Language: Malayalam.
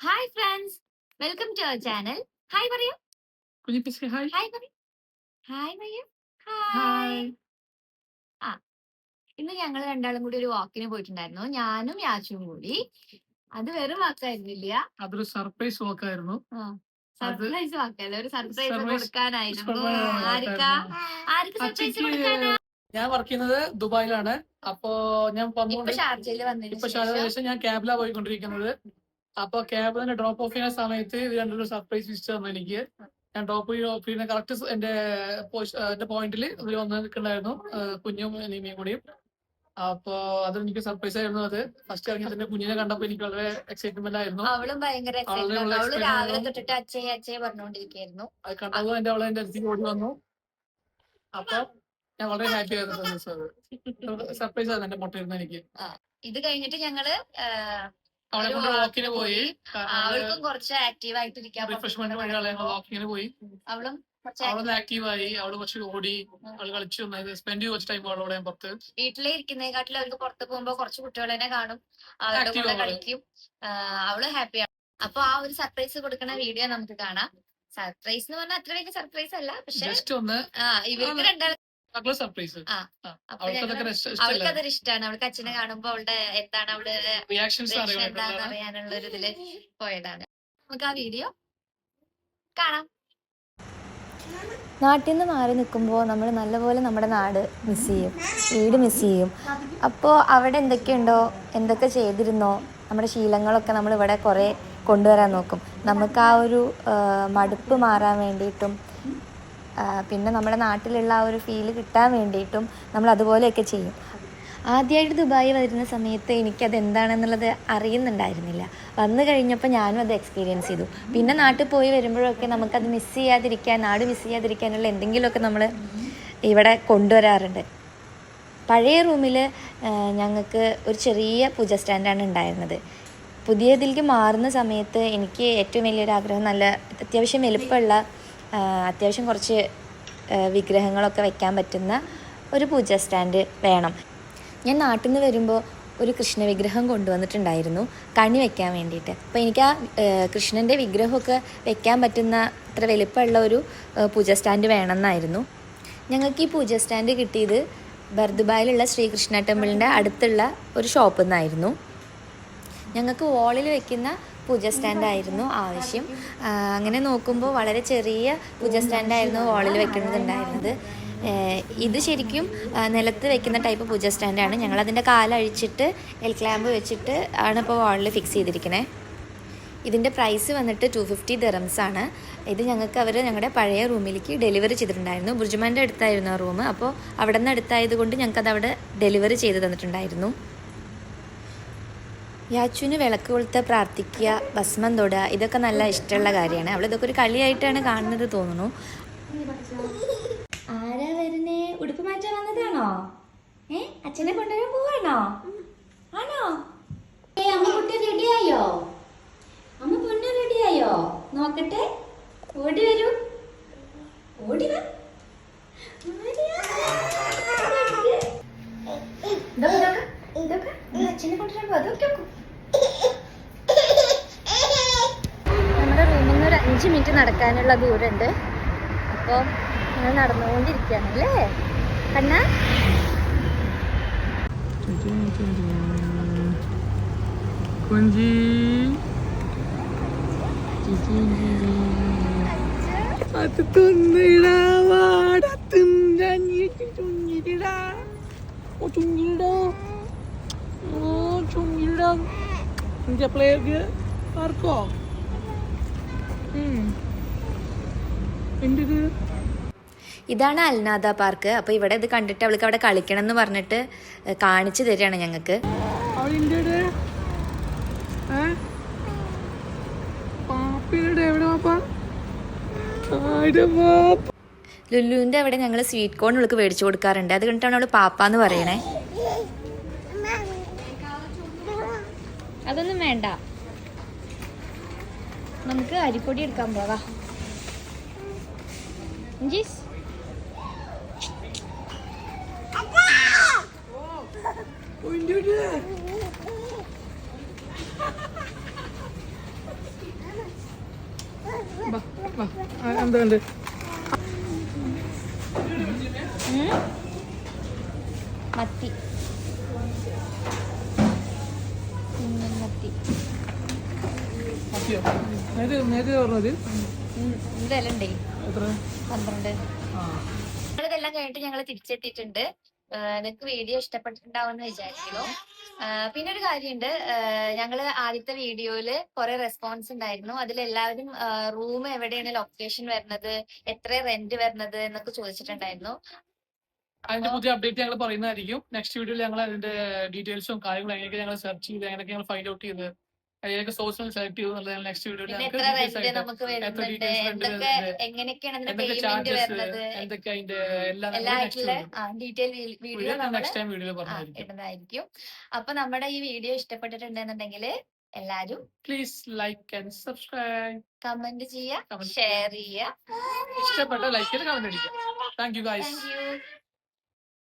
Hi friends, welcome to our channel. Hi പറയൂ. Could you please say hi? Hi പറയൂ. ഹായ് പറയൂ. Hi. ഹായ്. ആ ഇന്ന് ഞങ്ങൾ രണ്ടാളും കൂടി ഒരു വാക്കിന് പോയിട്ടുണ്ടായിരുന്നു. ഞാനും യാച്ചും കൂടി. അത് വെറും വാക്കായിരുന്നില്ല, അതൊരു സർപ്രൈസ് വാക്കായിരുന്നു. സർപ്രൈസ് വാക്കല്ല, ഒരു സർപ്രൈസ് Surprise കൊടുക്കാനായിരുന്നു. ആർക്കാ സർപ്രൈസ് അച്ഛക്ക് കൊടുക്കാനാ? ഞാൻ വർക്ക് ചെയ്യുന്നത് ദുബായിലാണ്. അപ്പോ ഞാൻ ഇപ്പൊ ഷാർജയിൽ വന്നതിന് ഇപ്പൊ ശേഷം ഞാൻ ക്യാബിലാണ് പോയിക്കൊണ്ടിരിക്കുന്നത്. അപ്പൊ ക്യാബ് തന്നെ ഡ്രോപ്പ് ഓഫ് ചെയ്യുന്ന സമയത്ത് ഇത് രണ്ടൊരു സർപ്രൈസ് വിസിറ്റ് തന്നു എനിക്ക്. ഞാൻ ഡ്രോപ്പ് ചെയ്യുന്ന കറക്റ്റ് എന്റെ പോയിന്റിൽ ഇവർ വന്ന് നിൽക്കണ്ടായിരുന്നു, കുഞ്ഞും നീമിയും കൂടിയും. അപ്പൊ അതെനിക്ക് സർപ്രൈസ് ആയിരുന്നു. അത് ഫസ്റ്റ് ഇറങ്ങിയതിന്റെ കുഞ്ഞിനെ കണ്ടപ്പോ എനിക്ക് വളരെ എക്സൈറ്റ്മെന്റ് ആയിരുന്നു. അവളും ഭയങ്കര എക്സൈറ്റ്മെന്റ്. അവള് രാവിലെ തൊട്ടിട്ട് അച്ഛയെ അച്ഛയെ പറഞ്ഞുകൊണ്ടിരിക്കുന്നു. അത് കണ്ടപ്പോൾ അവളെ എന്റെ അടുത്തേക്ക് ഓടി വന്നു. അപ്പൊ ഞാൻ വളരെ ഹാപ്പി ആയിരുന്നു. സർപ്രൈസ് ആയിരുന്നു എന്റെ മുട്ടയിരുന്ന എനിക്ക്. ഇത് കഴിഞ്ഞിട്ട് ഞങ്ങള് അവളെ കൊണ്ട് വാക്കിന് പോയി. അവൾക്കും കുറച്ച് ആക്റ്റീവ് ആയിട്ടിരിക്കാൻ റിഫ്രഷ്മെന്റ് വഴി വാക്കിന് പോയി. അവളും ആക്റ്റീവായി. അവള് കുറച്ച് ഓടി, അവള് കളിച്ചു, സ്പെൻഡ് കുറച്ച് ടൈം അവളോടെ പുറത്ത്. വീട്ടിലെ ഇരിക്കുന്നതിനെക്കാട്ടിലും അവർക്ക് പുറത്ത് പോകുമ്പോ കുറച്ച് കുട്ടികളെ കാണും, അവരുടെ കൂടെ കളിക്കും. അവള് ഹാപ്പിയാണ്. അപ്പൊ ആ ഒരു സർപ്രൈസ് കൊടുക്കുന്ന വീഡിയോ നമുക്ക് കാണാം. സർപ്രൈസ് എന്ന് പറഞ്ഞാൽ അത്ര വലിയ സർപ്രൈസ് അല്ല, പക്ഷെ ഇവർക്ക് രണ്ടാളും സർപ്രൈസ്. അവൾക്കതൊരു ഇഷ്ടമാണ്. അവൾക്ക് അച്ഛനെ കാണുമ്പോ അവളുടെ എന്താണ് അവളുടെ റിയാക്ഷൻസ് എന്താന്ന് അറിയാനുള്ള ഒരു ഇതില് പോയതാണ്. നമുക്ക് ആ വീഡിയോ കാണാം. നാട്ടിൽ നിന്ന് മാറി നിൽക്കുമ്പോൾ നമ്മൾ നല്ലപോലെ നമ്മുടെ നാട് മിസ് ചെയ്യും, വീട് മിസ് ചെയ്യും. അപ്പോൾ അവിടെ എന്തൊക്കെയുണ്ടോ, എന്തൊക്കെ ചെയ്തിരുന്നോ, നമ്മുടെ ശീലങ്ങളൊക്കെ നമ്മൾ ഇവിടെ കുറേ കൊണ്ടുവരാൻ നോക്കും. നമുക്ക് ആ ഒരു മടുപ്പ് മാറാൻ വേണ്ടിയിട്ടും പിന്നെ നമ്മുടെ നാട്ടിലുള്ള ആ ഒരു ഫീല് കിട്ടാൻ വേണ്ടിയിട്ടും നമ്മൾ അതുപോലെയൊക്കെ ചെയ്യും. ആദ്യമായിട്ട് ദുബായി വരുന്ന സമയത്ത് എനിക്കത് എന്താണെന്നുള്ളത് അറിയുന്നുണ്ടായിരുന്നില്ല. വന്നു കഴിഞ്ഞപ്പോൾ ഞാനും അത് എക്സ്പീരിയൻസ് ചെയ്തു. പിന്നെ നാട്ടിൽ പോയി വരുമ്പോഴൊക്കെ നമുക്കത് മിസ് ചെയ്യാതിരിക്കാൻ, നാട് മിസ് ചെയ്യാതിരിക്കാനുള്ള എന്തെങ്കിലുമൊക്കെ നമ്മൾ ഇവിടെ കൊണ്ടുവരാറുണ്ട്. പഴയ റൂമിൽ ഞങ്ങൾക്ക് ഒരു ചെറിയ പൂജ സ്റ്റാൻഡാണ് ഉണ്ടായിരുന്നത്. പുതിയതിലേക്ക് മാറുന്ന സമയത്ത് എനിക്ക് ഏറ്റവും വലിയൊരു ആഗ്രഹം നല്ല അത്യാവശ്യം വലുപ്പമുള്ള, അത്യാവശ്യം കുറച്ച് വിഗ്രഹങ്ങളൊക്കെ വെക്കാൻ പറ്റുന്ന ഒരു പൂജ സ്റ്റാൻഡ് വേണം. ഞാൻ നാട്ടിൽ നിന്ന് വരുമ്പോൾ ഒരു കൃഷ്ണ വിഗ്രഹം കൊണ്ടുവന്നിട്ടുണ്ടായിരുന്നു കണി വെക്കാൻ വേണ്ടിയിട്ട്. അപ്പോൾ എനിക്ക് ആ കൃഷ്ണൻ്റെ വിഗ്രഹമൊക്കെ വെക്കാൻ പറ്റുന്ന അത്ര വലിപ്പമുള്ള ഒരു പൂജ സ്റ്റാൻഡ് വേണമെന്നായിരുന്നു. ഞങ്ങൾക്ക് ഈ പൂജ സ്റ്റാൻഡ് കിട്ടിയത് ബർദുബായിലുള്ള ശ്രീകൃഷ്ണ ടെമ്പിളിൻ്റെ അടുത്തുള്ള ഒരു ഷോപ്പിൽ നിന്നായിരുന്നു. ഞങ്ങൾക്ക് വാളിൽ വെക്കുന്ന പൂജ സ്റ്റാൻഡായിരുന്നു ആവശ്യം. അങ്ങനെ നോക്കുമ്പോൾ വളരെ ചെറിയ പൂജ സ്റ്റാൻഡായിരുന്നു വാളിൽ വെക്കുന്നതുണ്ടായിരുന്നത്. ഇത് ശരിക്കും നിലത്ത് വെക്കുന്ന ടൈപ്പ് പൂജ സ്റ്റാൻഡാണ്. ഞങ്ങളതിൻ്റെ കാലഴിച്ചിട്ട് എൽ ക്ലാമ്പ് വെച്ചിട്ട് ആണ് ഇപ്പോൾ വാളിൽ ഫിക്സ് ചെയ്തിരിക്കുന്നത്. ഇതിൻ്റെ പ്രൈസ് വന്നിട്ട് 250 ദിറംസ് ആണ്. ഇത് ഞങ്ങൾക്ക് അവർ ഞങ്ങളുടെ പഴയ റൂമിലേക്ക് ഡെലിവറി ചെയ്തിട്ടുണ്ടായിരുന്നു. ബുർജുമാൻ്റെ അടുത്തായിരുന്നു ആ റൂം. അപ്പോൾ അവിടെ നിന്ന് അടുത്തായത് കൊണ്ട് ഞങ്ങൾക്കത് അവിടെ ഡെലിവറി ചെയ്ത് തന്നിട്ടുണ്ടായിരുന്നു. യാച്ചുവിന് വിളക്ക് കൊളുത്ത് പ്രാർത്ഥിക്കുക, ഭസ്മം തൊടുക, ഇതൊക്കെ നല്ല ഇഷ്ടമുള്ള കാര്യമാണ്. അവളിതൊക്കെ ഒരു കളിയായിട്ടാണ് കാണുന്നത് തോന്നുന്നു. ആരാ വരുന്നേ? ഉടുപ്പ് മാറ്റാൻ വന്നതാണോ? അച്ഛനെ കൊണ്ടുവരാൻ പോവാണോ? ആണോ? അമ്മ കുട്ടി റെഡിയായോ? അമ്മ പൊന്നു റെഡിയായോ? നോക്കട്ടെ. ഓടി വരൂ, ഓടി വാ. അച്ഛനെ കൊണ്ടുവരാൻ പോ. അതൊക്കെ നമ്മുടെ റൂമിൽ നിന്ന് ഒരു 5 മിനിറ്റ് നടക്കാനുള്ള ദൂരമുണ്ട്. അപ്പോൾ ഞങ്ങൾ നടന്നുകൊണ്ടിരിക്കുകയാണ് അല്ലേ കണ്ണ? ഇതാണ് അൽനാദ പാർക്ക്. അപ്പോൾ ഇവിടെ ഇത് കണ്ടിട്ട് അവൾക്ക് അവിടെ കളിക്കണം എന്ന് പറഞ്ഞിട്ട് കാണിച്ചു തരികയാണ് ഞങ്ങൾക്ക്. ലുലുവിൻ്റെ അവിടെ ഞങ്ങൾ സ്വീറ്റ് കോൺ അവൾക്ക് മേടിച്ചു കൊടുക്കാറുണ്ട്. അത് കണ്ടിട്ടാണ് അവൾ പാപ്പാന്ന് പറയണേ. അതൊന്നും വേണ്ട, നമുക്ക് അരിപ്പൊടി എടുക്കാൻ പോകാം. എന്തുണ്ട് മത്തി മത്തി മത്തിയോ നേരത്തെ പറഞ്ഞത് വിലണ്ടേ എത്ര 12. ഇതെല്ലാം കഴിഞ്ഞിട്ട് ഞങ്ങൾ തിരിച്ചെത്തിയിട്ടുണ്ട്. നിങ്ങൾക്ക് വീഡിയോ ഇഷ്ടപ്പെട്ടിട്ടുണ്ടാവുമെന്ന് വിചാരിക്കുന്നു. പിന്നെ ഒരു കാര്യമുണ്ട്, ഞങ്ങള് ആദ്യത്തെ വീഡിയോയില് കുറെ റെസ്പോൺസ് ഉണ്ടായിരുന്നു. അതിലെല്ലാവരും റൂം എവിടെയാണ് ലൊക്കേഷൻ വരുന്നത്, എത്ര റെന്റ് വരുന്നത് എന്നൊക്കെ ചോദിച്ചിട്ടുണ്ടായിരുന്നു. അതിന്റെ പുതിയ അപ്ഡേറ്റ് ഞങ്ങൾ പറയുന്നതായിരിക്കും. നെക്സ്റ്റ് വീഡിയോയിൽ ഞങ്ങൾ അതിന്റെ ഡീറ്റെയിൽസും കാര്യങ്ങളും എങ്ങനെയൊക്കെ ഞങ്ങൾ സെർച്ച് ചെയ്ത് എങ്ങനെയൊക്കെ ഞങ്ങൾ ഫൈൻഡ് ഔട്ട് ചെയ്ത് ഏതൊക്കെ സോഴ്സുകൾ സെലക്ട് ചെയ്തു എന്നുള്ളത് നെക്സ്റ്റ് വീഡിയോയിൽ പിന്നെ എത്ര റെന്റ് നമുക്ക് വരുന്നുണ്ട്, എന്തൊക്കെ എങ്ങനെയൊക്കെയാണ് അതിന്റെ പേയ്മെന്റ് വരുന്നത്, എന്തൊക്കെ അതിന്റെ എല്ലാം എല്ലായിട്ടുള്ള ഡീറ്റെയിൽ വീഡിയോ നെക്സ്റ്റ് ടൈം വീഡിയോയിൽ പറഞ്ഞായിരിക്കും. ഇടുന്നതായിരിക്കും. അപ്പൊ നമ്മുടെ ഈ വീഡിയോ ഇഷ്ടപ്പെട്ടിട്ടുണ്ടെന്നുണ്ടെങ്കിൽ എല്ലാരും please like and subscribe, comment ചെയ്യുക, ഷെയർ ചെയ്യുക. ഇഷ്ടപ്പെട്ട ലൈക്ക് ചെയ്ത് കമന്റ് അടിക്കുക. Thank you guys. Thank you.